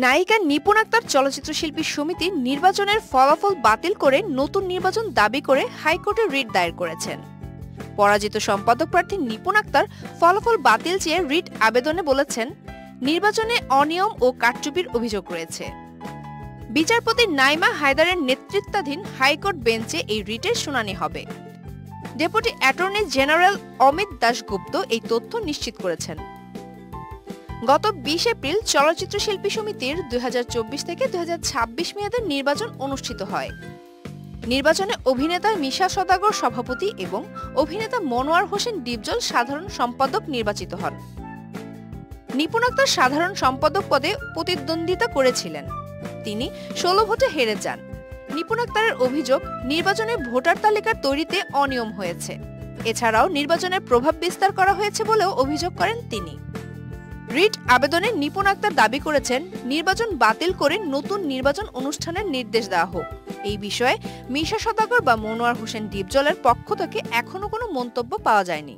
নায়িকা নিপুণ আক্তার চলচ্চিত্র শিল্পী সমিতি নির্বাচনের ফলাফল বাতিল করে নতুন নির্বাচন দাবি করে হাইকোর্টে রিট দায়ের করেছেন। পরাজিত সম্পাদক প্রার্থী নিপুণ আক্তার ফলাফল বাতিল চেয়ে রিট আবেদনে বলেছেন, নির্বাচনে অনিয়ম ও কারচুপির অভিযোগ রয়েছে। বিচারপতি নাইমা হায়দারের নেতৃত্বাধীন হাইকোর্ট বেঞ্চে এই রিটের শুনানি হবে। Deputy attorney general Amit Dasgupta এই তথ্য নিশ্চিত করেছেন। গত ২০ এপ্রিল চলচ্চিত্র শিল্পী সমিতির ২০২৪ থেকে ২০২৬ মেয়াদের নির্বাচন অনুষ্ঠিত হয়। নির্বাচনে অভিনেতা মিশা সওদাগর সভাপতি এবং অভিনেতা মনোয়ার হোসেন ডিপজল সাধারণ সম্পাদক নির্বাচিত হন। নিপুণ আক্তার সাধারণ সম্পাদক পদে প্রতিদ্বন্দ্বিতা করেছিলেন। তিনি ১৬ ভোটে হেরে যান। নিপুণ আক্তারের অভিযোগ, নির্বাচনে ভোটার তালিকার তৈরিতে অনিয়ম হয়েছে। এছাড়াও নির্বাচনের প্রভাব বিস্তার করা হয়েছে বলেও অভিযোগ করেন তিনি। রিট আবেদনে নিপুণ আক্তার দাবি করেছেন, নির্বাচন বাতিল করে নতুন নির্বাচন অনুষ্ঠানের নির্দেশ দেওয়া হোক। এই বিষয়ে মিশা সওদাগর বা মনোয়ার হোসেন ডিপজলের পক্ষ থেকে এখনো কোনো মন্তব্য পাওয়া যায়নি।